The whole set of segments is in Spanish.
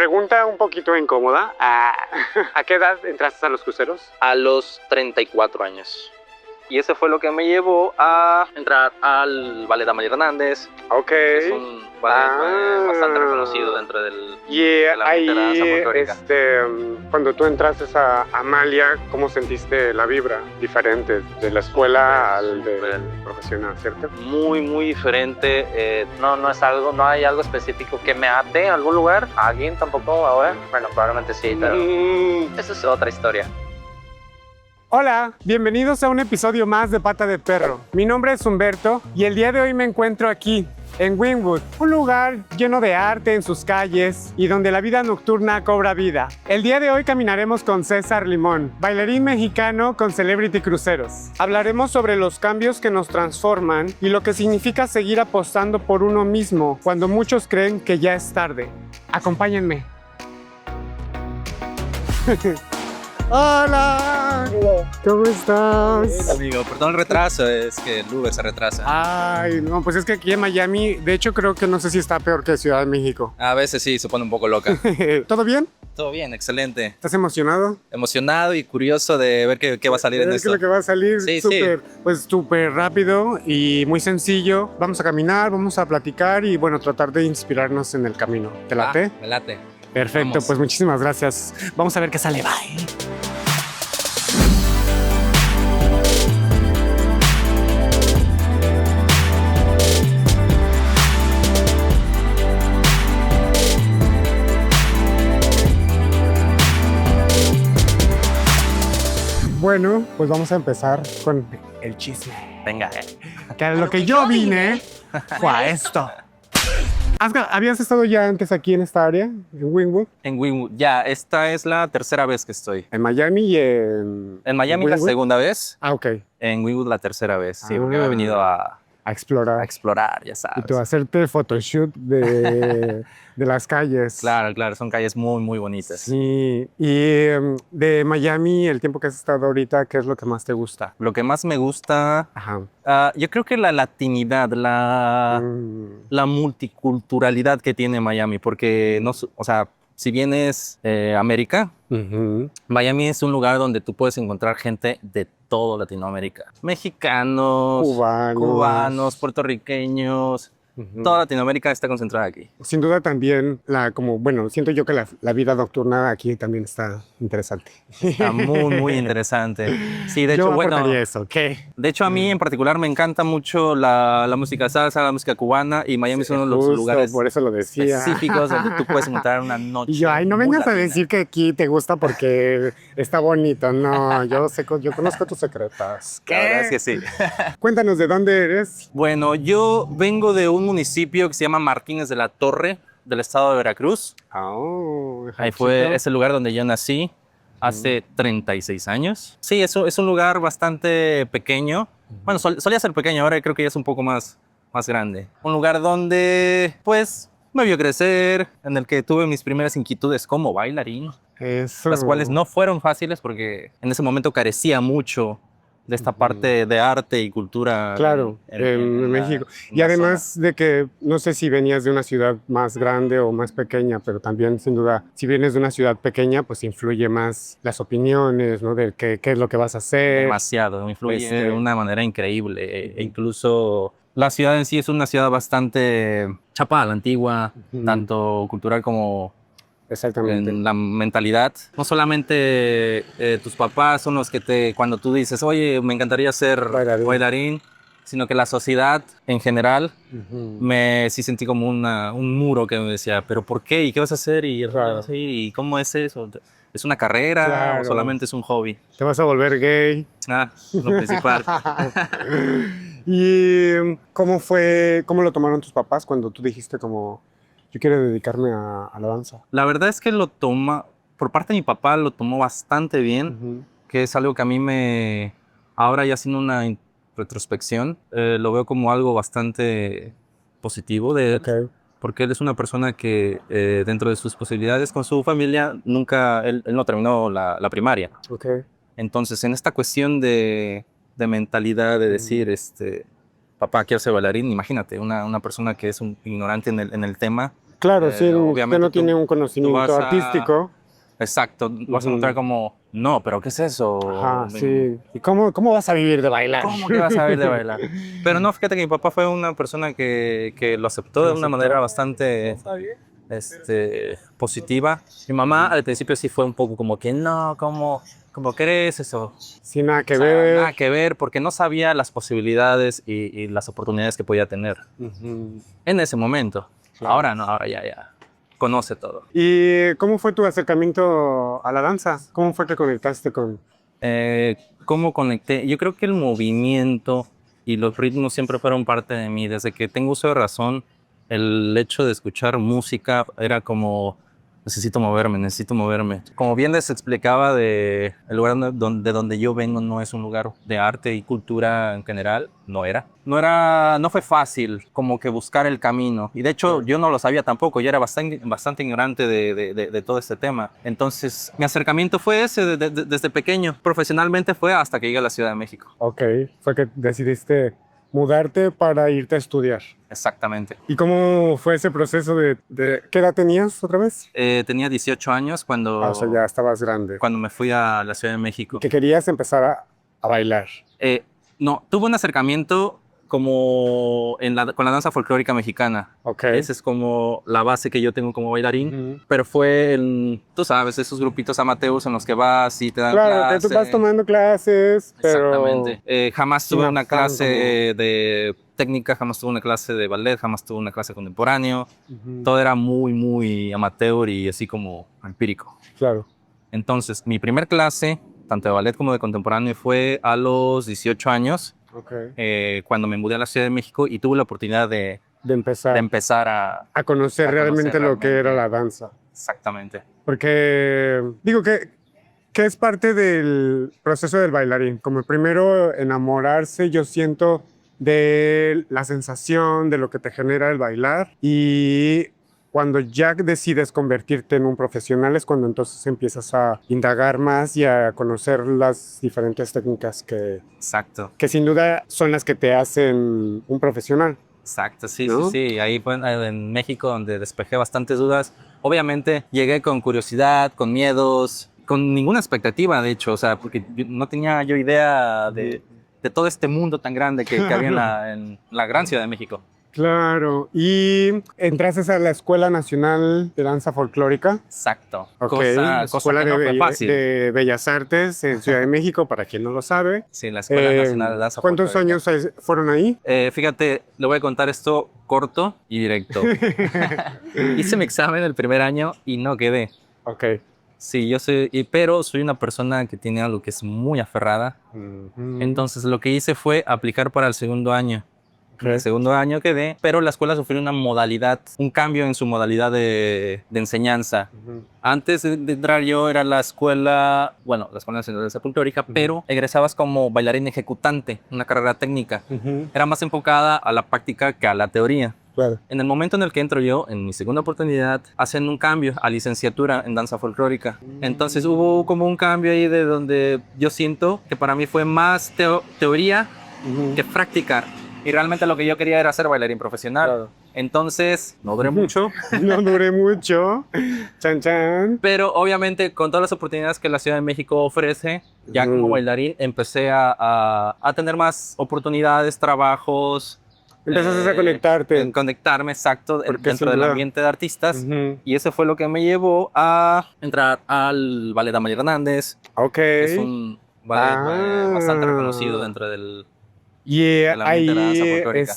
Pregunta un poquito incómoda. ¿A qué edad entraste a los cruceros? A los 34 años. Y eso fue lo que me llevó a entrar al Ballet Amalia Hernández. Ok. Es un ballet bastante reconocido dentro de la ahí, danza folclórica. Cuando tú entraste a Amalia, ¿cómo sentiste la vibra diferente de la escuela al del profesional, cierto? Muy, muy diferente. No hay algo específico que me ate a algún lugar. ¿A alguien tampoco ahora? Bueno, probablemente sí, pero esa es otra historia. Hola, bienvenidos a un episodio más de Pata de Perro. Mi nombre es Humberto y el día de hoy me encuentro aquí, en Wynwood, un lugar lleno de arte en sus calles y donde la vida nocturna cobra vida. El día de hoy caminaremos con César Limón, bailarín mexicano con Celebrity Cruceros. Hablaremos sobre los cambios que nos transforman y lo que significa seguir apostando por uno mismo cuando muchos creen que ya es tarde. Acompáñenme. ¡Hola! ¿Cómo estás? Bien, amigo, perdón el retraso, es que el Uber se retrasa. Ay, no, pues es que aquí en Miami, de hecho creo que no sé si está peor que Ciudad de México. A veces sí, se pone un poco loca. ¿Todo bien? Todo bien, excelente. ¿Estás emocionado? Emocionado y curioso de ver qué va a salir en esto. ¿Qué es lo que va a salir? Sí, súper, pues súper rápido y muy sencillo. Vamos a caminar, vamos a platicar y bueno, tratar de inspirarnos en el camino. ¿Te late? Me late. Perfecto, Vamos. pues muchísimas gracias. Vamos a ver qué sale. Bye. Bueno, pues vamos a empezar con el chisme. Venga. Que a lo que yo vine fue a esto. ¿Habías estado ya antes aquí en esta área, en Wynwood? En Wynwood, ya, esta es la tercera vez que estoy. En Miami y en... En Miami la Wynwood? segunda vez, Ah, ok. en Wynwood la tercera vez. Sí, porque me he venido a explorar. explorar, ya Y sabes. tú a hacerte photoshoot de las calles. Claro, son calles muy, muy bonitas. Sí. Y de Miami, el tiempo que has estado ahorita, ¿qué es lo que más te gusta? Lo que más me gusta, Ajá. yo creo que la latinidad, la multiculturalidad que tiene Miami, porque o sea, si bien es América, Miami es un lugar donde tú puedes encontrar gente de toda Latinoamérica. Mexicanos, cubanos, puertorriqueños. Toda Latinoamérica está concentrada aquí. Sin duda también, siento yo que la vida nocturna aquí también está interesante. Está muy, muy interesante. Sí, de hecho, eso, ¿qué? De hecho, a mí en particular me encanta mucho la música salsa, la música cubana, y Miami es uno de los lugares por eso lo decía. específicos donde tú puedes encontrar una noche. Y yo, no muy vengas a latina. decir que aquí te gusta porque está bonito. No, yo conozco tus secretas. La verdad es que sí. Cuéntanos, ¿de dónde eres? Bueno, yo vengo de un municipio que se llama Martínez de la Torre, del estado de Veracruz. Ahí fue ese lugar donde yo nací hace 36 años. Sí, eso es un lugar bastante pequeño. Bueno, solía ser pequeño, ahora creo que ya es un poco más grande. Un lugar donde, pues, me vio crecer, en el que tuve mis primeras inquietudes como bailarín. Eso. Las cuales no fueron fáciles porque en ese momento carecía mucho de esta parte de arte y cultura. Claro, en México. Y además de que no sé si venías de una ciudad más grande o más pequeña, pero también sin duda, si vienes de una ciudad pequeña, pues influye más las opiniones, ¿no? De qué es lo que vas a hacer. Demasiado, influye de una manera increíble. E incluso la ciudad en sí es una ciudad bastante chapada a la antigua, tanto cultural como exactamente en la mentalidad. No solamente tus papás son los que cuando tú dices, oye, me encantaría ser bailarín, sino que la sociedad en general sí sentí como un muro que me decía, ¿pero por qué? ¿Y qué vas a hacer? ¿Y cómo es eso? ¿Es una carrera o solamente es un hobby? ¿Te vas a volver gay? Lo principal. ¿Y cómo lo tomaron tus papás cuando tú dijiste como, yo quiero dedicarme a la danza? La verdad es que por parte de mi papá lo tomó bastante bien, que es algo que a mí ahora ya haciendo una retrospección, lo veo como algo bastante positivo de él, porque él es una persona que dentro de sus posibilidades con su familia, él no terminó la primaria. Entonces, en esta cuestión de mentalidad, de decir, papá, quiero ser bailarín, imagínate, una persona que es un ignorante en el tema, Claro, sí, obviamente usted no tú- tiene un tú conocimiento vas a- artístico. Exacto, vas a Ujú. notar como, no, pero ¿qué es eso? Ajá, sí. ¿Y cómo vas a vivir de bailar? ¿Cómo que vas a ver de bailar? Pero no, fíjate que mi papá fue una persona que lo aceptó de ¿Lo una aceptó? manera bastante positiva. Mi mamá al principio sí fue un poco como que, no, ¿cómo crees eso? Sin nada que O sea, ver. nada que ver, porque no sabía las posibilidades y las oportunidades que podía tener Ujú. en ese momento. Claro. Ahora no, ahora ya conoce todo. ¿Y cómo fue tu acercamiento a la danza? ¿Cómo fue que conectaste con...? ¿Cómo conecté? Yo creo que el movimiento y los ritmos siempre fueron parte de mí. Desde que tengo uso de razón, el hecho de escuchar música era como, necesito moverme, necesito moverme. Como bien les explicaba, el lugar de donde yo vengo no es un lugar de arte y cultura en general, no fue fácil como que buscar el camino. Y de hecho yo no lo sabía tampoco, yo era bastante ignorante de todo este tema. Entonces mi acercamiento fue ese desde pequeño. Profesionalmente fue hasta que llegué a la Ciudad de México. Ok, fue que decidiste mudarte para irte a estudiar. Exactamente. ¿Y cómo fue ese proceso ¿Qué edad tenías otra vez? Tenía 18 años O sea, ya estabas grande. cuando me fui a la Ciudad de México. Que querías empezar a bailar. No, tuve un acercamiento como con la danza folclórica mexicana. Ok. Esa es como la base que yo tengo como bailarín. Ujú. Pero fue, tú sabes, esos grupitos amateurs en los que vas y te dan Claro, que clase. tú vas tomando clases, pero... Exactamente. Jamás sin tuve una afán, clase de técnica, jamás tuve una clase de ballet, jamás tuve una clase contemporáneo. Ujú. Todo era muy, muy amateur y así como empírico. Claro. Entonces, mi primer clase, tanto de ballet como de contemporáneo, fue a los 18 años, Ok. cuando me mudé a la Ciudad de México y tuve la oportunidad de De empezar a a conocer a realmente conocer lo que era realmente. la danza. Exactamente. Porque digo que es parte del proceso del bailarín. Como primero enamorarse, yo siento, de la sensación, de lo que te genera el bailar. Y cuando ya decides convertirte en un profesional es cuando entonces empiezas a indagar más y a conocer las diferentes técnicas Exacto. que sin duda son las que te hacen un profesional. Exacto, sí, ¿No? sí, sí. Ahí fue en México donde despejé bastantes dudas. Obviamente llegué con curiosidad, con miedos, con ninguna expectativa, de hecho, o sea, porque no tenía yo idea de todo este mundo tan grande que había en la gran Ciudad de México. Claro, y entraste a la Escuela Nacional de Danza Folclórica. Exacto. Ok, Cosa Escuela que no fue fácil. de Bellas Artes en Ciudad de México, para quien no lo sabe. Sí, la Escuela Nacional de Danza ¿Cuántos Folclórica. años fueron ahí? Fíjate, le voy a contar esto corto y directo. Hice mi examen el primer año y no quedé. Ok. Sí, pero soy una persona que tiene algo que es muy aferrada. Ujú. Entonces lo que hice fue aplicar para el segundo año. Ok. En el segundo año quedé, pero la escuela sufrió un cambio en su modalidad de enseñanza. Ujú. Antes de entrar yo era la Escuela Nacional de Danza Folclórica, pero egresabas como bailarín ejecutante, una carrera técnica. Ujú. Era más enfocada a la práctica que a la teoría. Claro. En el momento en el que entro yo, en mi segunda oportunidad, hacen un cambio a licenciatura en danza folclórica. Entonces hubo como un cambio ahí de donde yo siento que para mí fue más teoría Ujú. que práctica. Y realmente lo que yo quería era ser bailarín profesional. Claro. Entonces, no duré mucho. No duré mucho. Chan, chan. Pero obviamente con todas las oportunidades que la Ciudad de México ofrece, ya Ujú. como bailarín empecé a tener más oportunidades, trabajos. Empezaste a conectarte. En conectarme, exacto, Porque dentro sin del duda. ambiente de artistas. Ujú. Y eso fue lo que me llevó a entrar al Ballet Amalia Hernández, Ok. que es un ballet Ah. bastante reconocido dentro del... Y el ambiente de la danza ahí, folclórica.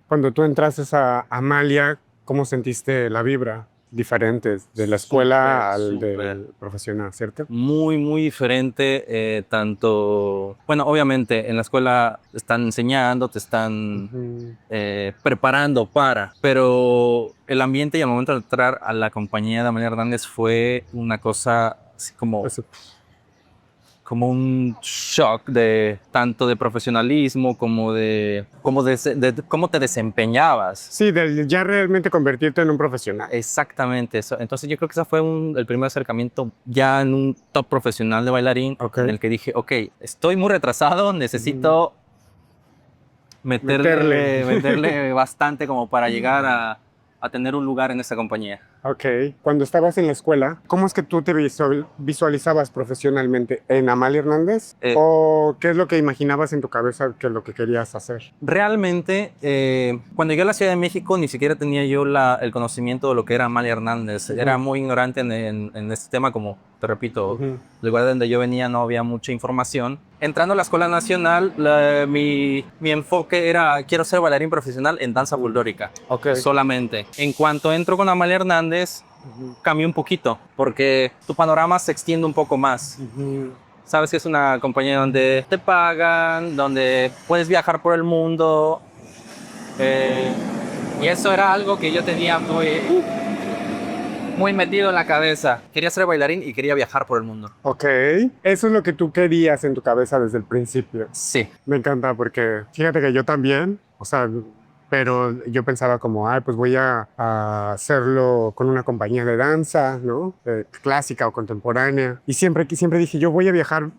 cuando tú entraste a Amalia, ¿cómo sentiste la vibra diferente de la escuela al Súper. del profesional, cierto? Muy, muy diferente, tanto... Bueno, obviamente en la escuela te están enseñando, te están Ujú. preparando pero el ambiente y al momento de entrar a la compañía de Amalia Hernández fue una cosa así Eso. como un shock tanto de profesionalismo como de cómo te desempeñabas. Sí, ya realmente convertirte en un profesional. Exactamente eso. Entonces yo creo que ese fue el primer acercamiento ya en un top profesional de bailarín, Ok. en el que dije, ok, estoy muy retrasado, necesito meterle bastante como para llegar a tener un lugar en esta compañía. Ok. Cuando estabas en la escuela, ¿cómo es que tú te visualizabas profesionalmente? ¿En Amalia Hernández? ¿O qué es lo que imaginabas en tu cabeza que es lo que querías hacer? Realmente, cuando llegué a la Ciudad de México, ni siquiera tenía yo el conocimiento de lo que era Amalia Hernández. Era muy ignorante en este tema, como te repito, el lugar donde yo venía no había mucha información. Entrando a la Escuela Nacional, mi enfoque era, quiero ser bailarín profesional en danza folclórica, solamente. En cuanto entro con Amalia Hernández, cambió un poquito, porque tu panorama se extiende un poco más. Sabes que es una compañía donde te pagan, donde puedes viajar por el mundo. Y eso era algo que yo tenía muy metido en la cabeza. Quería ser bailarín y quería viajar por el mundo. Ok. Eso es lo que tú querías en tu cabeza desde el principio. Sí. Me encanta porque fíjate que yo también, o sea, pero yo pensaba como, ay, pues voy a hacerlo con una compañía de danza, ¿no? Clásica o contemporánea. Y siempre dije, yo voy a viajar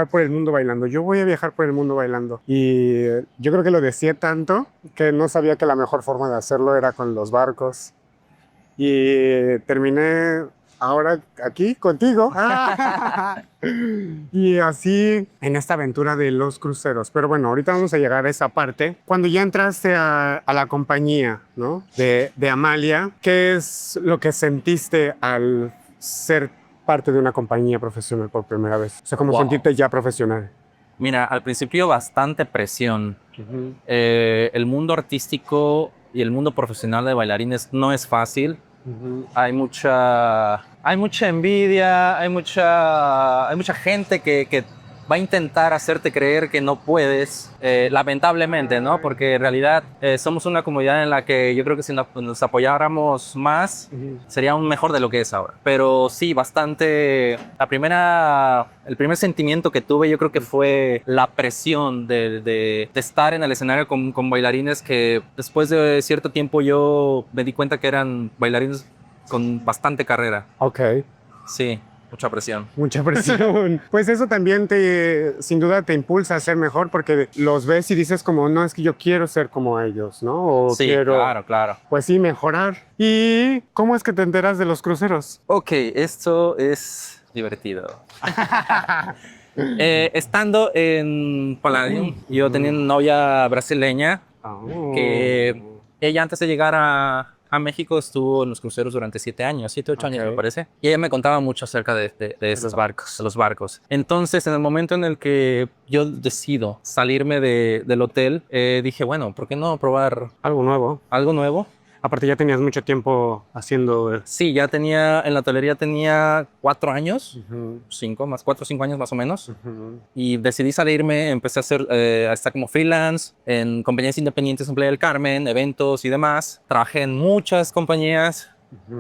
por el mundo bailando, yo voy a viajar por el mundo bailando. Y yo creo que lo decía tanto que no sabía que la mejor forma de hacerlo era con los barcos. Y terminé ahora aquí contigo. Y así en esta aventura de los cruceros. Pero bueno, ahorita vamos a llegar a esa parte. Cuando ya entraste a la compañía, ¿no? de Amalia, ¿qué es lo que sentiste al ser parte de una compañía profesional por primera vez? O sea, ¿cómo sentirte ya profesional? Mira, al principio bastante presión. El mundo artístico y el mundo profesional de bailarines no es fácil. Hay mucha envidia, hay mucha gente que va a intentar hacerte creer que no puedes, lamentablemente, ¿no? Porque en realidad somos una comunidad en la que yo creo que si nos apoyáramos más, sería aún mejor de lo que es ahora. Pero sí, bastante. El primer sentimiento que tuve yo creo que fue la presión de estar en el escenario con bailarines que después de cierto tiempo yo me di cuenta que eran bailarines con bastante carrera. Ok. Sí. Mucha presión. Mucha presión. Pues eso también sin duda te impulsa a ser mejor porque los ves y dices como, no, es que yo quiero ser como ellos, ¿no? O sí, quiero, claro. Pues sí, mejorar. ¿Y cómo es que te enteras de los cruceros? Ok, esto es divertido. Estando en Palladium, yo tenía una novia brasileña que ella antes de llegar a México estuvo en los cruceros durante 7 años, 7, 8 años me parece. Y ella me contaba mucho acerca de esos barcos, de los barcos. Entonces, en el momento en el que yo decido salirme del hotel, dije, bueno, ¿por qué no probar algo nuevo? Algo nuevo. Aparte ya tenías mucho tiempo haciendo... Sí, ya tenía, en la hotelería tenía 4 años, 4 o 5 años más o menos. Y decidí salirme, empecé a estar como freelance en compañías independientes en Playa del Carmen, eventos y demás. Trabajé en muchas compañías,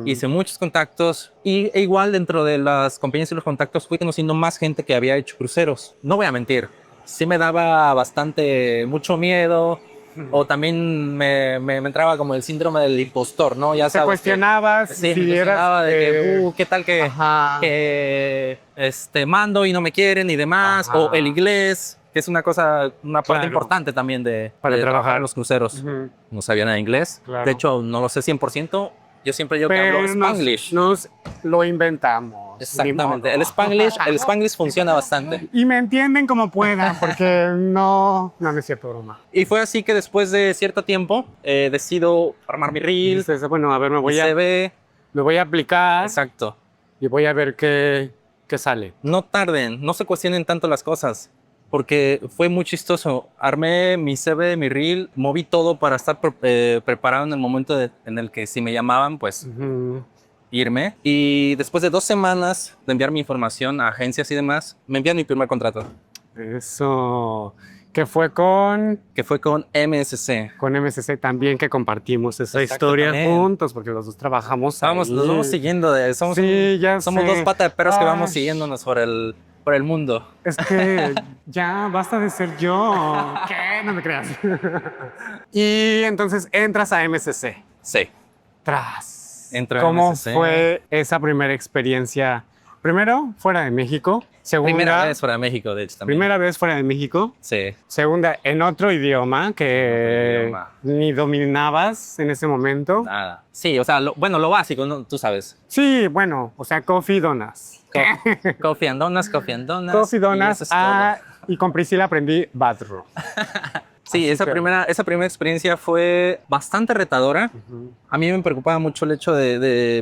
hice muchos contactos e igual dentro de las compañías y los contactos fui conociendo más gente que había hecho cruceros. No voy a mentir, sí me daba mucho miedo. O también me entraba como el síndrome del impostor, ¿no? Ya sabes. ¿Te cuestionabas? Sí, me cuestionaba de que, ¿qué tal que mando y no me quieren y demás? O el inglés, que es una parte importante también para trabajar en los cruceros. No sabía nada de inglés. Claro. De hecho, no lo sé 100%. Yo siempre que hablo Spanglish. Nos lo inventamos. Exactamente. El Spanglish funciona bastante. Y me entienden como puedan, porque no es cierto, broma. Y fue así que después de cierto tiempo decido armar mi reel. Dices, bueno, a ver, me voy a aplicar. Exacto. Y voy a ver qué sale. No tarden, no se cuestionen tanto las cosas. Porque fue muy chistoso. Armé mi CV, mi reel, moví todo para estar preparado en el momento en el que si me llamaban, pues irme. Y después de 2 semanas de enviar mi información a agencias y demás, me envían mi primer contrato. Eso. Que fue con MSC. Con MSC también, que compartimos esa historia juntos, porque los dos trabajamos ahí. Nos vamos siguiendo. Somos 2 patas de perros que vamos siguiéndonos por el mundo. Es que ya basta de ser yo. ¿Qué? No me creas. Y entonces entras a MSC. Sí. ¿Cómo fue esa primera experiencia Primero, fuera de México. Segunda, Primera vez fuera de México, de hecho, también. primera vez fuera de México. Sí. Segunda, en otro idioma que En otro idioma. ni dominabas en ese momento. Nada. Sí, o sea, bueno, lo básico, ¿no? Tú sabes. Sí, bueno, o sea, coffee donuts. Coffee and donuts, coffee and donuts. Coffee y donuts. eso es todo. Y con Priscila aprendí bathroom. Sí, Así esa que- primera experiencia fue bastante retadora. A mí me preocupaba mucho el hecho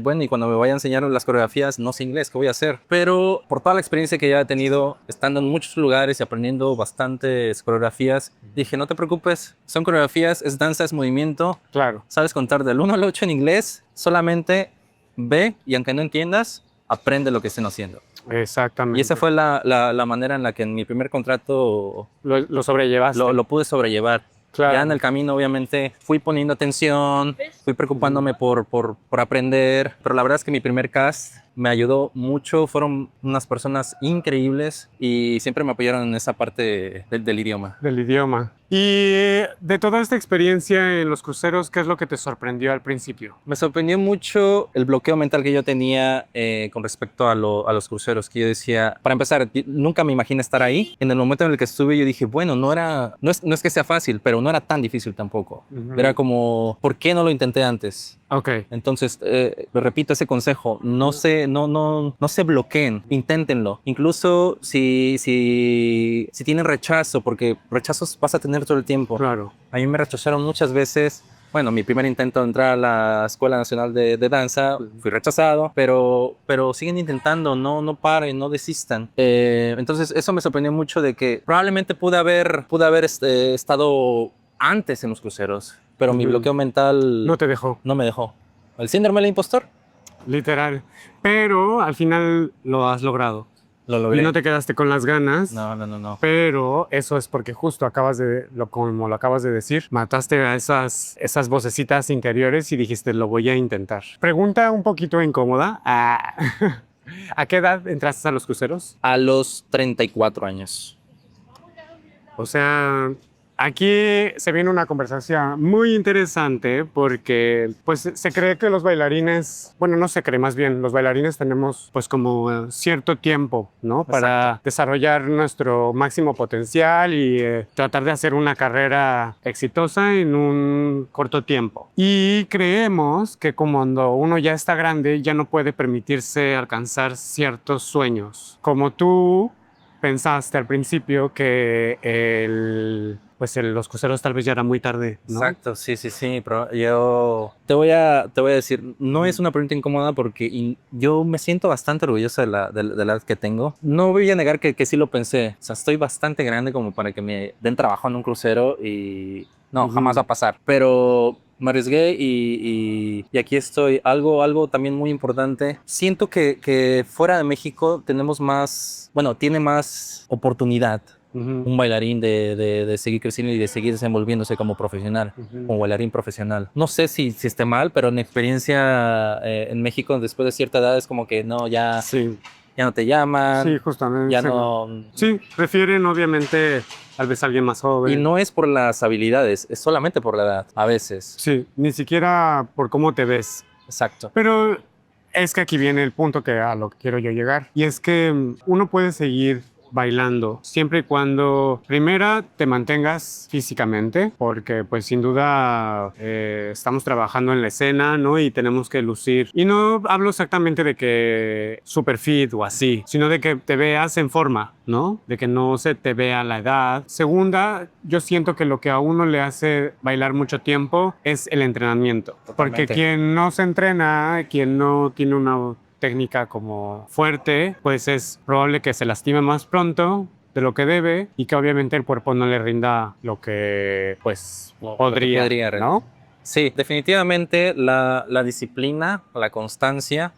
bueno, y cuando me vaya a enseñar las coreografías, no sé inglés, ¿qué voy a hacer? Pero por toda la experiencia que ya he tenido, estando en muchos lugares y aprendiendo bastantes coreografías, dije, no te preocupes, son coreografías, es danza, es movimiento, Claro, sabes contar del 1 al 8 en inglés, solamente ve y aunque no entiendas, aprende lo que estén haciendo. exactamente. Y esa fue la manera en la que en mi primer contrato Lo sobrellevaste. lo pude sobrellevar. Claro. Ya en el camino, obviamente, fui poniendo atención, fui preocupándome por aprender, pero la verdad es que mi primer cast me ayudó mucho, fueron unas personas increíbles y siempre me apoyaron en esa parte del idioma. Del idioma. Y de toda esta experiencia en los cruceros, ¿qué es lo que te sorprendió al principio? Me sorprendió mucho el bloqueo mental que yo tenía con respecto a los cruceros, que yo decía, para empezar, nunca me imaginé estar ahí. En el momento en el que estuve, yo dije, bueno, no es que sea fácil, pero no era tan difícil tampoco. Ujú. Era como, ¿por qué no lo intenté antes? Ok. Entonces, le repito ese consejo, no se bloqueen, inténtenlo. Incluso si tienen rechazo, porque rechazos vas a tener todo el tiempo. Claro. A mí me rechazaron muchas veces. Bueno, mi primer intento de entrar a la Escuela Nacional de Danza, fui rechazado, pero siguen intentando, no paren, no desistan. Entonces, eso me sorprendió mucho de que probablemente pude haber estado antes en los cruceros, pero mi Ujú. bloqueo mental No te dejó, no me dejó. ¿El síndrome del impostor? literal. Pero al final lo has logrado. Lo logré. Y no te quedaste con las ganas. No. Pero eso es porque justo como lo acabas de decir, mataste a esas vocecitas interiores y dijiste, lo voy a intentar. Pregunta un poquito incómoda. ¿A qué edad entraste a los cruceros? A los 34 años. O sea, aquí se viene una conversación muy interesante porque pues se cree que los bailarines, bueno, no se cree, más bien los bailarines tenemos pues como cierto tiempo, ¿no? Para desarrollar nuestro máximo potencial y tratar de hacer una carrera exitosa en un corto tiempo. Y creemos que como cuando uno ya está grande ya no puede permitirse alcanzar ciertos sueños. Como tú pensaste al principio que los cruceros tal vez ya era muy tarde, ¿no? Exacto, sí, pero yo te voy a decir, no es una pregunta incómoda porque yo me siento bastante orgulloso de la edad que tengo. No voy a negar que sí lo pensé. O sea, estoy bastante grande como para que me den trabajo en un crucero y no, jamás va a pasar. Pero me arriesgué y aquí estoy. Algo también muy importante. Siento que fuera de México tiene más oportunidad un bailarín de seguir creciendo y de seguir desenvolviéndose como profesional, como bailarín profesional. No sé si esté mal, pero en experiencia en México, después de cierta edad, es como que no, ya no te llaman, Sí, justamente. ya sí. no... Sí, prefieren obviamente tal vez a alguien más joven. Y no es por las habilidades, es solamente por la edad, a veces. Sí, ni siquiera por cómo te ves. Exacto. Pero es que aquí viene el punto a lo que quiero yo llegar. Y es que uno puede seguir bailando siempre y cuando primera te mantengas físicamente, porque pues sin duda estamos trabajando en la escena, ¿no? Y tenemos que lucir, y no hablo exactamente de que super fit o así, sino de que te veas en forma, ¿no? De que no se te vea la edad. Segunda, yo siento que lo que a uno le hace bailar mucho tiempo es el entrenamiento. Totalmente. Porque quien no se entrena, quien no tiene una técnica como fuerte, pues es probable que se lastime más pronto de lo que debe y que obviamente el cuerpo no le rinda lo que pues podría, ¿no? Sí, definitivamente la disciplina, la constancia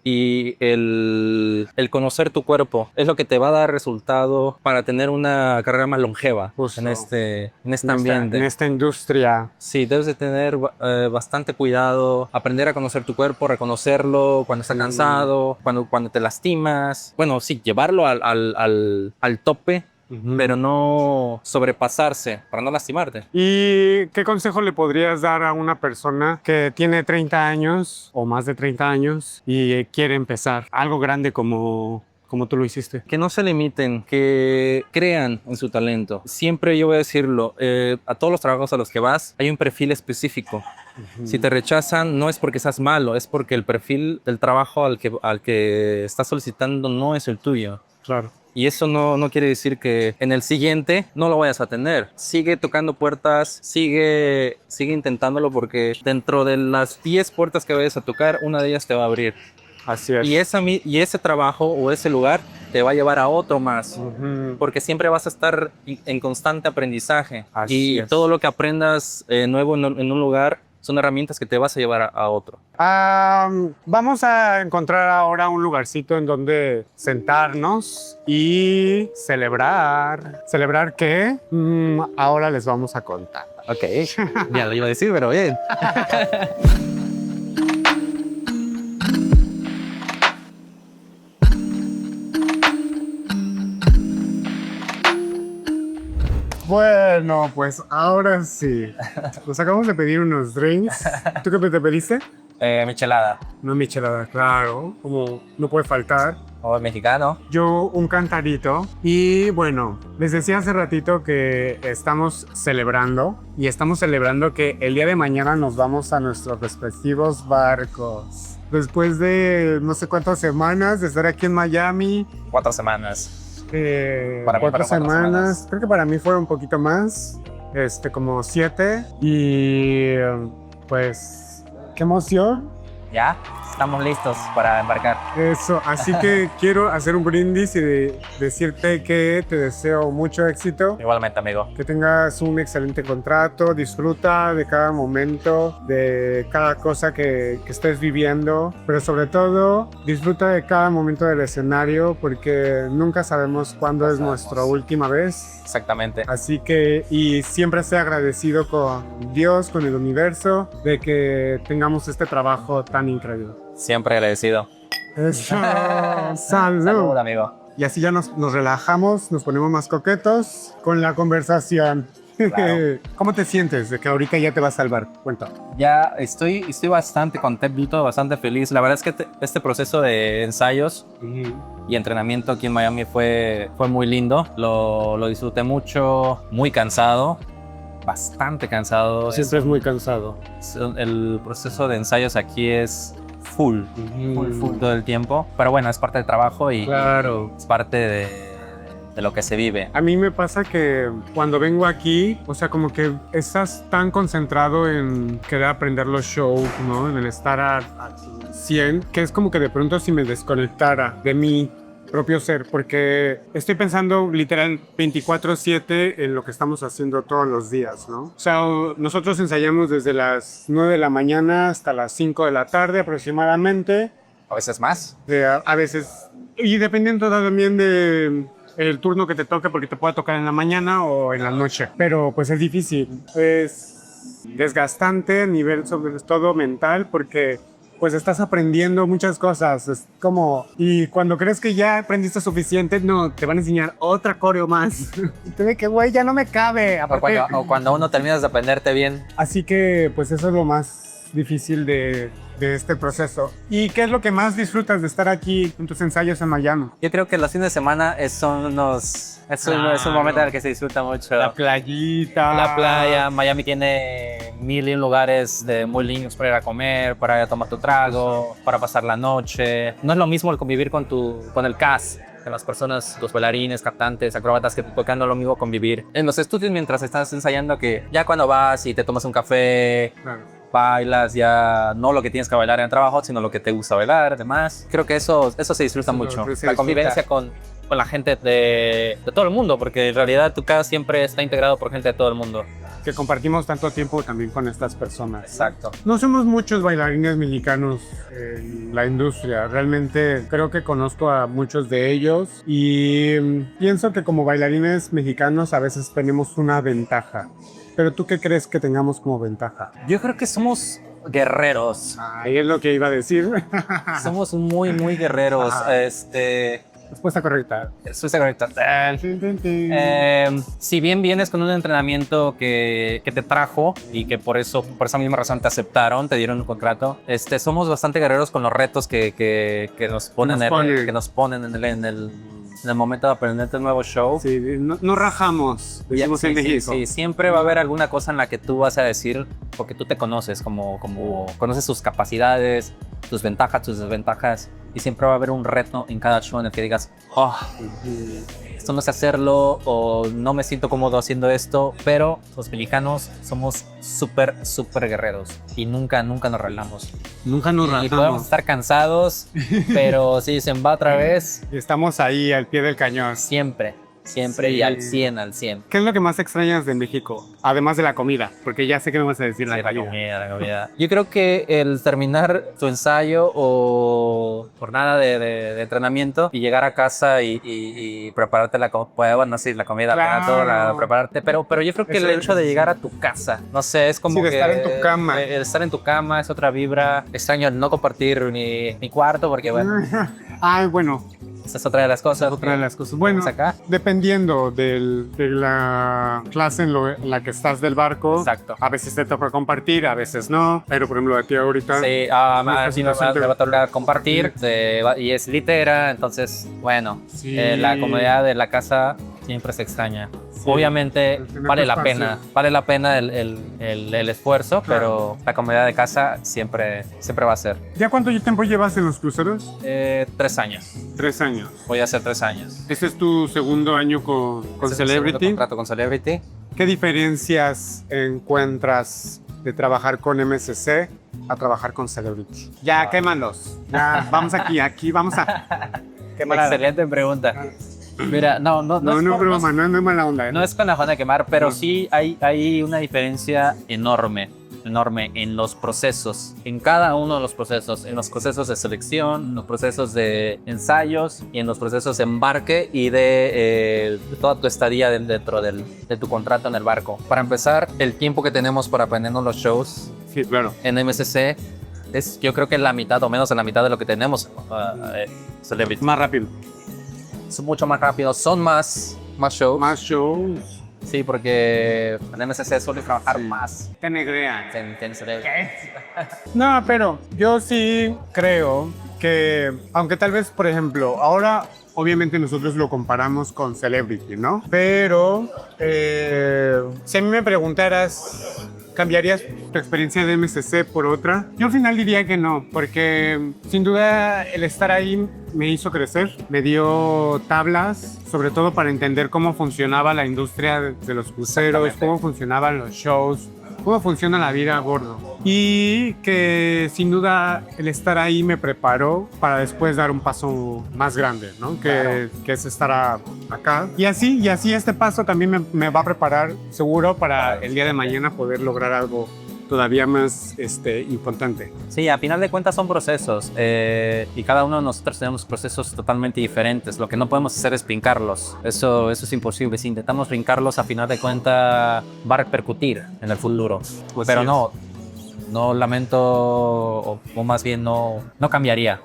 y el conocer tu cuerpo es lo que te va a dar resultado para tener una carrera más longeva Justo. en este ambiente. En esta industria. Sí, debes de tener bastante cuidado, aprender a conocer tu cuerpo, reconocerlo cuando está cansado, cuando te lastimas. Bueno, sí, llevarlo al tope pero no sobrepasarse para no lastimarte. ¿Y qué consejo le podrías dar a una persona que tiene 30 años o más de 30 años y quiere empezar algo grande como tú lo hiciste? Que no se limiten, que crean en su talento. Siempre yo voy a decirlo, a todos los trabajos a los que vas hay un perfil específico. Si te rechazan no es porque seas malo, es porque el perfil del trabajo al que estás solicitando no es el tuyo. Claro. Y eso no quiere decir que en el siguiente no lo vayas a tener. Sigue tocando puertas, sigue intentándolo, porque dentro de las 10 puertas que vayas a tocar, una de ellas te va a abrir. Así es. Y ese trabajo o ese lugar te va a llevar a otro más. Porque siempre vas a estar en constante aprendizaje. Así y es. todo lo que aprendas nuevo en un lugar son herramientas que te vas a llevar a otro. Vamos a encontrar ahora un lugarcito en donde sentarnos y celebrar. ¿Celebrar qué? Ahora les vamos a contar. Ok, ya lo iba a decir, pero bien. Bueno, pues ahora sí. Nos acabamos de pedir unos drinks. ¿Tú qué te pediste? Michelada. Una michelada, claro, como no puede faltar. O mexicano. Yo un cantarito. Y bueno, les decía hace ratito que estamos celebrando. Y estamos celebrando que el día de mañana nos vamos a nuestros respectivos barcos. Después de no sé cuántas semanas de estar aquí en Miami. 4 semanas. Para mí 4 semanas. Creo que para mí fueron un poquito más. Como 7. Y pues, qué emoción. Ya, estamos listos para embarcar. Eso, así que quiero hacer un brindis y decirte que te deseo mucho éxito. Igualmente, amigo. Que tengas un excelente contrato, disfruta de cada momento, de cada cosa que estés viviendo, pero sobre todo disfruta de cada momento del escenario, porque nunca sabemos cuándo es nuestra última vez. Exactamente. Así que, y siempre sé agradecido con Dios, con el universo, de que tengamos este trabajo tan increíble. Siempre agradecido. Eso. Salud. Salud, amigo. Y así ya nos relajamos, nos ponemos más coquetos con la conversación. Claro. ¿Cómo te sientes de que ahorita ya te vas a salvar? Cuenta. Ya estoy bastante contento, bastante feliz. La verdad es que este proceso de ensayos y entrenamiento aquí en Miami fue muy lindo. Lo disfruté mucho, muy cansado, bastante cansado. Siempre es muy cansado. El proceso de ensayos aquí es full todo el tiempo. Pero bueno, es parte del trabajo y Claro. es parte de lo que se vive. A mí me pasa que cuando vengo aquí, o sea, como que estás tan concentrado en querer aprender los shows, ¿no? En el estar a 100, que es como que de pronto si me desconectara de mi propio ser, porque estoy pensando literal 24/7 en lo que estamos haciendo todos los días, ¿no? O sea, nosotros ensayamos desde las 9 de la mañana hasta las 5 de la tarde aproximadamente. A veces más. A veces, y dependiendo también de el turno que te toque, porque te puede tocar en la mañana o en la noche. Pero pues es difícil, es desgastante a nivel sobre todo mental, porque pues estás aprendiendo muchas cosas. Es como, y cuando crees que ya aprendiste suficiente, no, te van a enseñar otra coreo más. Y te ve que, güey, ya no me cabe. O cuando uno terminas de aprenderte bien. Así que pues eso es lo más difícil de este proceso. ¿Y qué es lo que más disfrutas de estar aquí en tus ensayos en Miami? Yo creo que los fines de semana es un momento en el que se disfruta mucho. La playita. La playa, Miami tiene 1000 lugares muy lindos para ir a comer, para ir a tomar tu trago, para pasar la noche. No es lo mismo el convivir con el cast, con las personas, los bailarines, cantantes, acróbatas que te tocan, no es lo mismo convivir en los estudios mientras estás ensayando, que ya cuando vas y te tomas un café, bailas ya no lo que tienes que bailar en el trabajo, sino lo que te gusta bailar, demás. Creo que eso se disfruta mucho. La convivencia con la gente de todo el mundo, porque en realidad tu casa siempre está integrado por gente de todo el mundo. Que compartimos tanto tiempo también con estas personas. Exacto. No somos muchos bailarines mexicanos en la industria. Realmente creo que conozco a muchos de ellos y pienso que como bailarines mexicanos a veces tenemos una ventaja. ¿Pero tú qué crees que tengamos como ventaja? Yo creo que somos guerreros. Ahí es lo que iba a decir. Somos muy guerreros. Respuesta correcta. Respuesta correcta. Si bien vienes con un entrenamiento que te trajo y que por esa misma razón te aceptaron, te dieron un contrato, somos bastante guerreros con los retos que nos ponen, que nos ponen en el momento de aprender este nuevo show. Sí, no rajamos, decimos en México. Sí, siempre va a haber alguna cosa en la que tú vas a decir, porque tú te conoces, como conoces tus capacidades, tus ventajas, tus desventajas, y siempre va a haber un reto en cada show en el que digas, esto no sé hacerlo, o no me siento cómodo haciendo esto, pero los mexicanos somos súper guerreros y nunca nos relajamos. Nunca nos Y podemos rajamos. estar cansados, pero si dicen va otra vez, Y estamos ahí al pie del cañón. siempre Sí. y al 100. ¿Qué es lo que más extrañas de México? Además de la comida, porque ya sé que me vas a decir Sí, la comida. la comida. Yo creo que el terminar tu ensayo o jornada de entrenamiento y llegar a casa y prepararte la comida, Claro. todo, prepararte. Pero yo creo que el hecho de llegar a tu casa, no sé, es como Sí, de que estar en tu cama. El estar en tu cama es otra vibra. Extraño el no compartir mi cuarto porque, bueno, Ay, bueno, esa es otra de las cosas. otra de las cosas. Bueno, acá. dependiendo de la clase en la que estás del barco, Exacto. a veces te toca compartir, a veces no. Pero, por ejemplo, a ti ahorita... Sí, así me va a tocar compartir y es litera, entonces, bueno, Sí. la comodidad de la casa siempre se extraña. Sí. Obviamente El tener vale tu la espacio. pena el esfuerzo, Claro. pero la comodidad de casa siempre va a ser. ¿Ya cuánto tiempo llevas en los cruceros? 3 años, 3 años. voy a hacer 3 años. Este es tu segundo año con Este es mi segundo Celebrity. contrato con Celebrity. ¿Qué diferencias encuentras de trabajar con MSC a trabajar con Celebrity? Ya, quémalos. Ya, vamos aquí vamos a quemar. Excelente pregunta. Mira, no No, es no, por- broma, no es mala onda. No es con afán de quemar, pero No. sí hay una diferencia enorme en los procesos, en cada uno de los procesos, en los procesos de selección, en los procesos de ensayos y en los procesos de embarque y de toda tu estadía dentro de tu contrato en el barco. Para empezar, el tiempo que tenemos para aprendernos los shows Sí, claro. en MSC es, yo creo que la mitad o menos de la mitad de lo que tenemos Celebrity. Más rápido. Es mucho más rápido, son más shows. Más shows. Sí, porque en MSC suele trabajar más Te negrean. en Celebrity. No, pero yo sí creo que, aunque tal vez, por ejemplo, ahora obviamente nosotros lo comparamos con Celebrity, ¿no? Pero si a mí me preguntaras, ¿cambiarías tu experiencia de MSC por otra? Yo al final diría que no, porque sin duda el estar ahí me hizo crecer, me dio tablas, sobre todo para entender cómo funcionaba la industria de los cruceros, Exactamente. cómo funcionaban los shows, cómo funciona la vida a bordo. Y que sin duda el estar ahí me preparó para después dar un paso más grande, ¿no? Que es estar acá. Y así este paso también me va a preparar seguro para el día de mañana poder lograr algo todavía más importante. Sí, a final de cuentas son procesos y cada uno de nosotros tenemos procesos totalmente diferentes. Lo que no podemos hacer es brincarlos. Eso es imposible. Si intentamos brincarlos, a final de cuentas va a repercutir en el futuro. Pero no lamento, o más bien no cambiaría.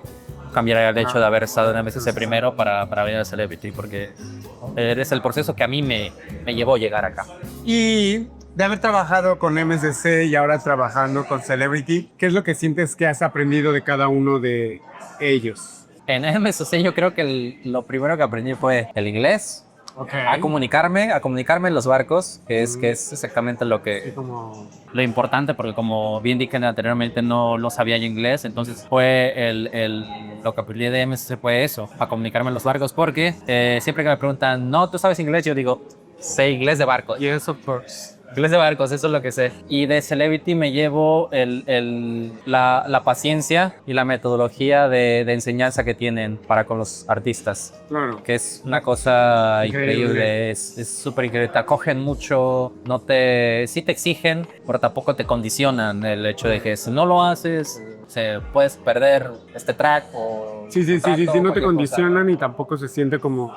Cambiaría el hecho de haber estado en MSC primero para venir a Celebrity, porque es el proceso que a mí me llevó a llegar acá. Y de haber trabajado con MSC y ahora trabajando con Celebrity, ¿qué es lo que sientes que has aprendido de cada uno de ellos? En MSC yo creo que lo primero que aprendí fue el inglés, a comunicarme en los barcos, que es exactamente lo importante, porque como bien dije anteriormente no sabía yo inglés, entonces fue lo que aprendí de MSC fue eso, a comunicarme en los barcos, porque siempre que me preguntan, no, ¿tú sabes inglés? Yo digo, sé inglés de barco. Yes, of course. Inglés de barcos, eso es lo que sé. Y de Celebrity me llevo la paciencia y la metodología de enseñanza que tienen para con los artistas, Claro. que es una cosa Increíble. increíble, es súper increíble. Te acogen mucho, sí te exigen, pero tampoco te condicionan el hecho de que si no lo haces, puedes perder este track o... Sí, no te cualquier cosa. condicionan y tampoco se siente como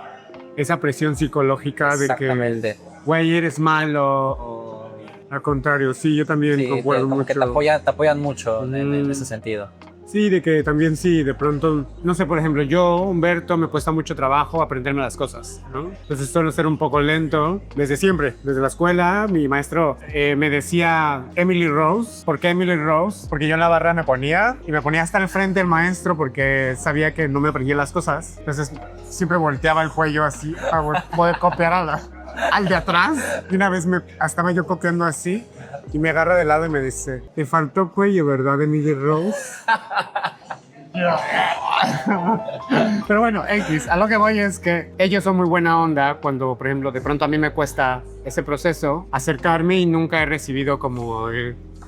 esa presión psicológica de que, Exactamente. güey, eres malo o al contrario. Sí, yo también Sí, concuerdo como mucho. que te apoyan mucho en Mm. ese sentido. Sí, de que también sí, de pronto, no sé, por ejemplo, yo, Humberto, me cuesta mucho trabajo aprenderme las cosas, ¿no? Entonces suelo ser un poco lento desde siempre. Desde la escuela, mi maestro me decía Emily Rose. ¿Por qué Emily Rose? Porque yo en la barra me ponía hasta el frente del maestro porque sabía que no me aprendía las cosas. Entonces siempre volteaba el cuello así para poder copiar al de atrás. Y una vez estaba yo copiando así y me agarra de lado y me dice, te faltó cuello, ¿verdad, Emily Rose? Pero bueno, X, a lo que voy es que ellos son muy buena onda cuando, por ejemplo, de pronto a mí me cuesta ese proceso acercarme y nunca he recibido como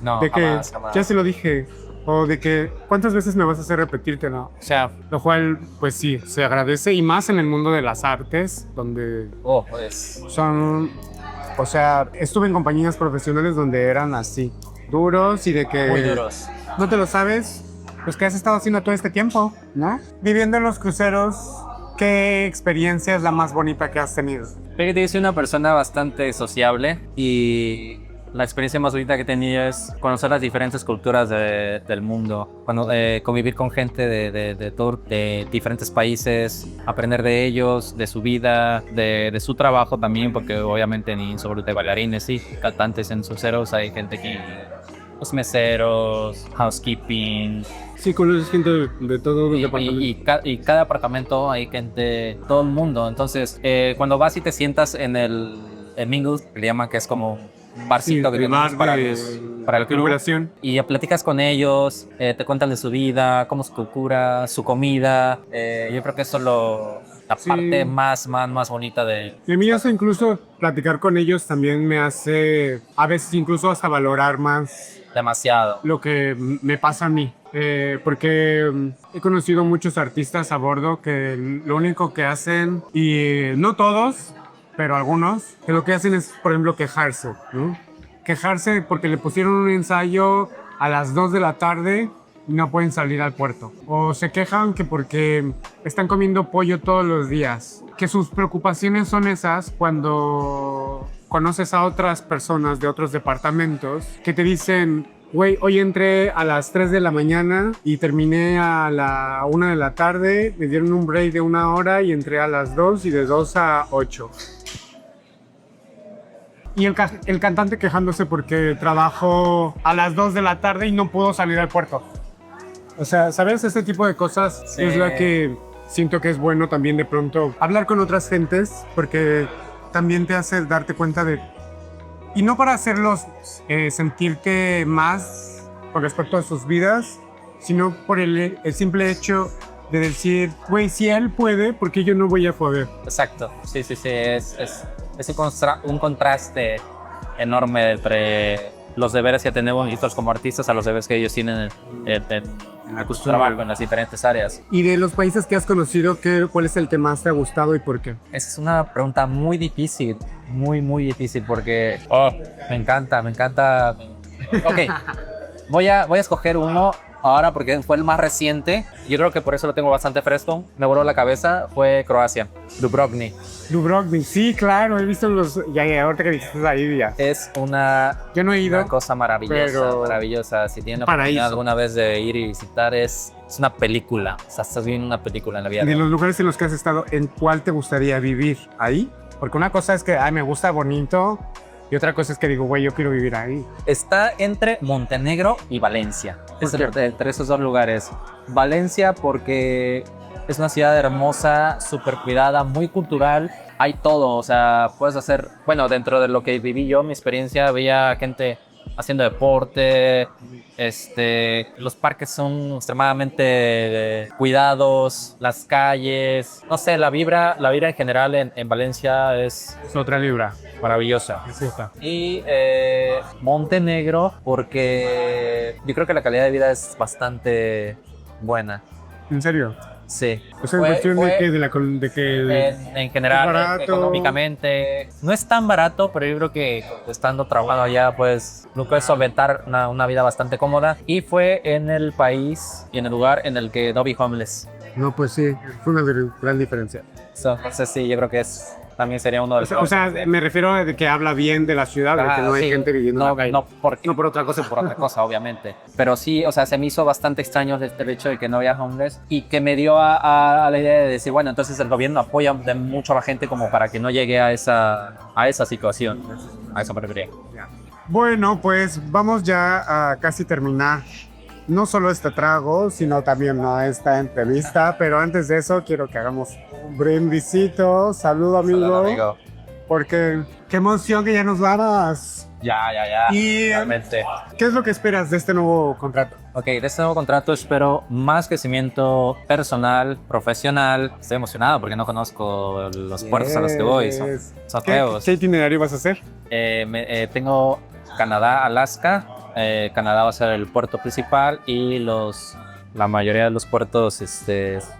No, de que jamás. ya se lo dije o de que cuántas veces me vas a hacer repetírtelo. O sea, lo cual pues sí, se agradece y más en el mundo de las artes donde Pues. son, o sea, estuve en compañías profesionales donde eran así, duros y de que Muy duros. no te lo sabes, pues ¿qué has estado haciendo todo este tiempo, no? Viviendo en los cruceros, ¿qué experiencia es la más bonita que has tenido? Creo que soy una persona bastante sociable y la experiencia más bonita que he tenido es conocer las diferentes culturas del mundo, convivir con gente de diferentes países, aprender de ellos, de su vida, de su trabajo también, porque obviamente ni solo de bailarines, sí, cantantes en cruceros, hay gente que los meseros, housekeeping. Sí, conoces gente de todo el departamento. Y cada apartamento hay gente, todo el mundo. Entonces, cuando vas y te sientas en el mingle, que le llaman, que es como un barcito que tenemos para el club, y platicas con ellos, te cuentan de su vida, cómo es su cultura, su comida. Yo creo que eso es la parte más bonita de... Y a mí eso incluso platicar con ellos también me hace, a veces incluso hasta valorar más demasiado lo que me pasa a mí. Porque he conocido muchos artistas a bordo que lo único que hacen, y no todos, pero algunos, que lo que hacen es, por ejemplo, quejarse, ¿no? Quejarse porque le pusieron un ensayo a las 2 de la tarde y no pueden salir al puerto. O se quejan que porque están comiendo pollo todos los días. Que sus preocupaciones son esas cuando conoces a otras personas de otros departamentos que te dicen, güey, hoy entré a las 3 de la mañana y terminé a la 1 de la tarde, me dieron un break de 1 hora y entré a las 2 y de 2 a 8. Y el cantante quejándose porque trabajó a las 2 de la tarde y no pudo salir al puerto. O sea, ¿sabes? Este tipo de cosas Sí. es la que siento que es bueno también de pronto hablar con otras gentes, porque también te hace darte cuenta de... Y no para hacerlos sentirte más con respecto a sus vidas, sino por el simple hecho de decir, güey, si él puede, ¿por qué yo no voy a poder? Exacto, sí, es un contraste enorme entre los deberes que tenemos nosotros como artistas a los deberes que ellos tienen en su trabajo en las diferentes áreas. Y de los países que has conocido, ¿cuál es el que más te ha gustado y por qué? Esa es una pregunta muy difícil, muy difícil porque me encanta. Ok, voy a escoger uno ahora porque fue el más reciente. Yo creo que por eso lo tengo bastante fresco. Me voló la cabeza. Fue Croacia, Dubrovnik. Dubrovnik, sí, claro, he visto los... Ya, ahorita que dijiste ahí ya. Es Yo no he ido. una cosa maravillosa. Si tienen la oportunidad alguna vez de ir y visitar, es una película. O sea, estás viendo una película en la vida. De los lugares en los que has estado, ¿en cuál te gustaría vivir? ¿Ahí? Porque una cosa es que, me gusta bonito, y otra cosa es que digo, güey, yo quiero vivir ahí. Está entre Montenegro y Valencia. Es entre esos dos lugares. Valencia porque es una ciudad hermosa, súper cuidada, muy cultural. Hay todo, o sea, puedes hacer... Bueno, dentro de lo que viví yo, mi experiencia, veía gente haciendo deporte. Los parques son extremadamente cuidados, las calles. No sé, la vibra en general en Valencia es otra libra. maravillosa. Y Montenegro porque yo creo que la calidad de vida es bastante buena. ¿En serio? Sí. O sea, en cuestión de que en general, barato. económicamente, no es tan barato, pero yo creo que estando trabajando allá, pues, lo puedes solventar una vida bastante cómoda. Y fue en el país y en el lugar en el que no vi homeless. No, pues sí, fue una gran diferencia. Entonces sí, yo creo que es también sería uno de los... O sea, me refiero a de que habla bien de la ciudad, de que no hay sí. gente viviendo en No, la calle. no, No por otra cosa. por otra cosa, obviamente. Pero sí, o sea, se me hizo bastante extraño el hecho de que no había homeless y que me dio a la idea de decir, bueno, entonces el gobierno apoya de mucho a la gente como para que no llegue a esa situación. A eso me refería. Bueno, pues vamos ya a casi terminar. No solo este trago, sino también esta entrevista. Pero antes de eso, quiero que hagamos un brindisito. Salud, amigo. Hola, amigo. Porque qué emoción que ya nos vamos. Ya. Y Realmente. ¿qué es lo que esperas de este nuevo contrato? Ok, de este nuevo contrato espero más crecimiento personal, profesional. Estoy emocionado porque no conozco los puertos a los que voy. Son nuevos. ¿Qué itinerario vas a hacer? Tengo Canadá, Alaska. Canadá va a ser el puerto principal y la mayoría de los puertos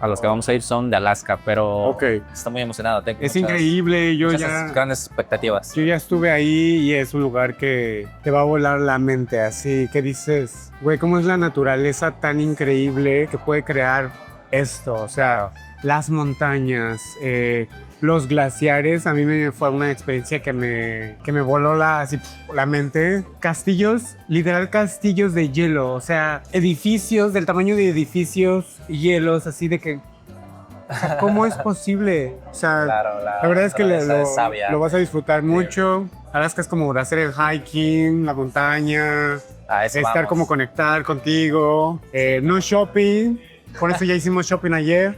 a los que vamos a ir son de Alaska, pero Ok. estoy muy emocionado. Tengo Es muchas- increíble. muchas grandes expectativas. Yo ya estuve ahí y es un lugar que te va a volar la mente. Así que dices, güey, ¿cómo es la naturaleza tan increíble que puede crear esto? O sea, las montañas, los glaciares. A mí me fue una experiencia que me voló la mente. Castillos, literal castillos de hielo. O sea, edificios del tamaño de edificios, hielos, así de que... ¿Cómo es posible? O sea, Claro, la verdad es que naturaleza es sabia. lo vas a disfrutar mucho. Alaska es como hacer el hiking, la montaña, A eso estar vamos. como conectar contigo. No shopping, por eso ya hicimos shopping ayer.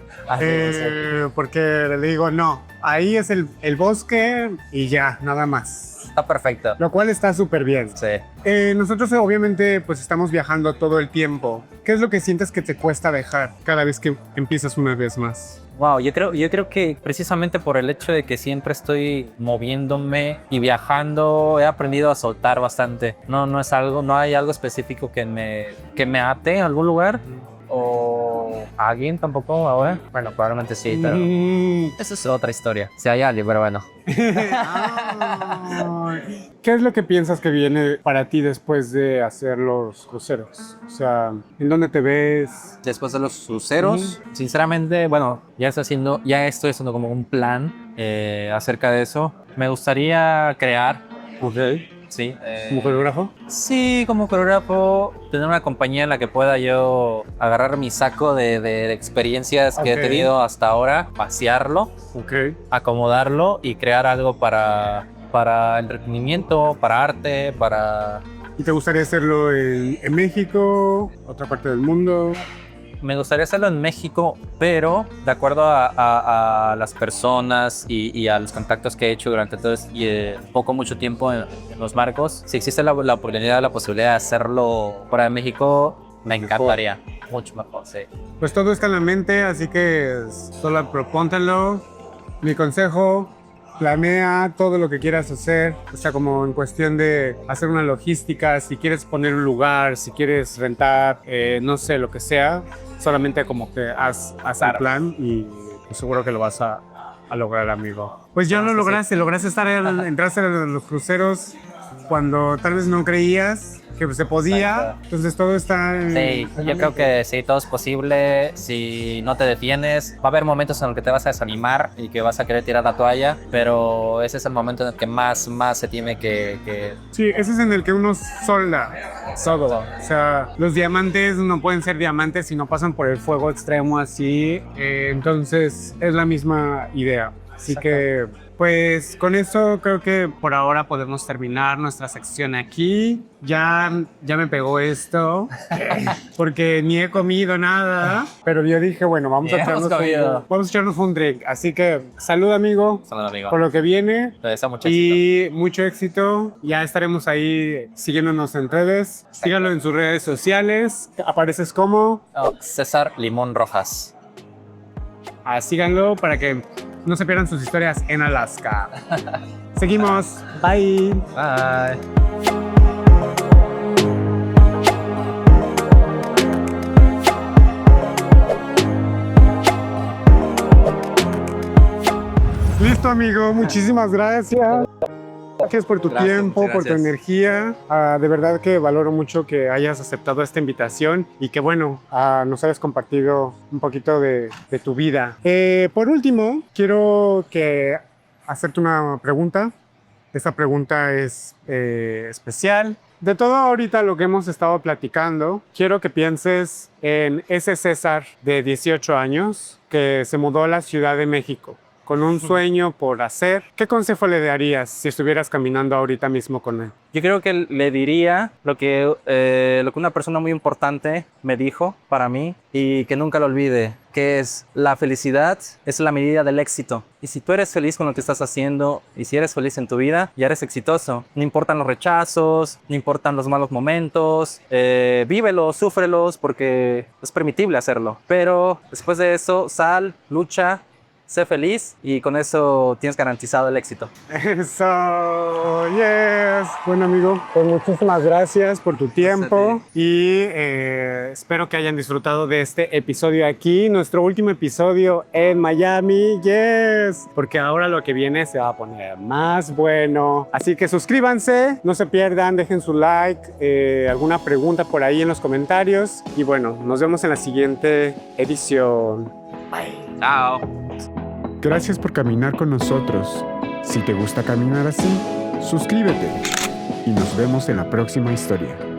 Porque le digo, no, ahí es el bosque y ya, nada más. Está perfecto. Lo cual está súper bien. Sí. Nosotros obviamente pues estamos viajando todo el tiempo. ¿Qué es lo que sientes que te cuesta dejar cada vez que empiezas una vez más? Wow, yo creo que precisamente por el hecho de que siempre estoy moviéndome y viajando, he aprendido a soltar bastante. No hay algo específico que me ate a algún lugar o a alguien tampoco ahora. Bueno, probablemente sí, pero eso es otra historia. Si hay alguien, pero bueno. ¿Qué es lo que piensas que viene para ti después de hacer los cruceros? O sea, ¿en dónde te ves? Después de los cruceros, sinceramente, bueno, ya estoy haciendo como un plan acerca de eso. Me gustaría crear, sí, ¿Como coreógrafo? sí, como coreógrafo, tener una compañía en la que pueda yo agarrar mi saco de experiencias que he Ok. tenido hasta ahora, vaciarlo, Ok. acomodarlo y crear algo para entretenimiento, para arte, para... ¿Y te gustaría hacerlo en México? ¿Otra parte del mundo? Me gustaría hacerlo en México, pero de acuerdo a las personas y a los contactos que he hecho durante todo mucho tiempo en los barcos, si existe la oportunidad, la posibilidad de hacerlo fuera de México, me encantaría. Mucho mejor, sí. Pues todo está en la mente, así que solo propóntelo. Mi consejo, planea todo lo que quieras hacer. O sea, como en cuestión de hacer una logística, si quieres poner un lugar, si quieres rentar, no sé, lo que sea. Solamente como que haz el plan y pues seguro que lo vas a lograr, amigo. Pues ya lo lograste, lograste entraste en los cruceros cuando tal vez no creías que se podía. Exacto. Entonces todo está en... Sí, yo creo que sí, todo es posible. Si no te detienes, va a haber momentos en los que te vas a desanimar y que vas a querer tirar la toalla, pero ese es el momento en el que más se tiene que... Sí, ese es en el que uno solda todo. O sea, los diamantes no pueden ser diamantes si no pasan por el fuego extremo así. Entonces es la misma idea. Así que, pues con eso creo que por ahora podemos terminar nuestra sección aquí. Ya me pegó esto, porque ni he comido nada. Pero yo dije, bueno, vamos a echarnos un drink. Así que, salud, amigo, Saludos, amigo. por lo que viene. Te deseo mucho éxito. Y mucho éxito. Ya estaremos ahí siguiéndonos en redes. Síganlo en sus redes sociales. Apareces como. César Limón Rojas. Síganlo para que no se pierdan sus historias en Alaska. Seguimos. Bye. Bye. Listo, amigo. Muchísimas gracias. Gracias por tu tiempo, muchas por tu gracias. energía. De verdad que valoro mucho que hayas aceptado esta invitación y que, bueno, nos hayas compartido un poquito de tu vida. Por último, quiero que hacerte una pregunta. Esta pregunta es especial. De todo ahorita lo que hemos estado platicando, quiero que pienses en ese César de 18 años que se mudó a la Ciudad de México con un sueño por hacer. ¿Qué consejo le darías si estuvieras caminando ahorita mismo con él? Yo creo que le diría lo que una persona muy importante me dijo para mí y que nunca lo olvide, que es la felicidad es la medida del éxito. Y si tú eres feliz con lo que estás haciendo y si eres feliz en tu vida, ya eres exitoso. No importan los rechazos, no importan los malos momentos, vívelos, súfrelos porque es permitible hacerlo. Pero después de eso, sal, lucha, sé feliz y con eso tienes garantizado el éxito. Eso, yes. Bueno, amigo, pues muchísimas gracias por tu tiempo y espero que hayan disfrutado de este episodio aquí, nuestro último episodio en Miami, yes, porque ahora lo que viene se va a poner más bueno. Así que suscríbanse, no se pierdan, dejen su like, alguna pregunta por ahí en los comentarios y bueno, nos vemos en la siguiente edición. Bye. Chao. Gracias por caminar con nosotros. Si te gusta caminar así, suscríbete y nos vemos en la próxima historia.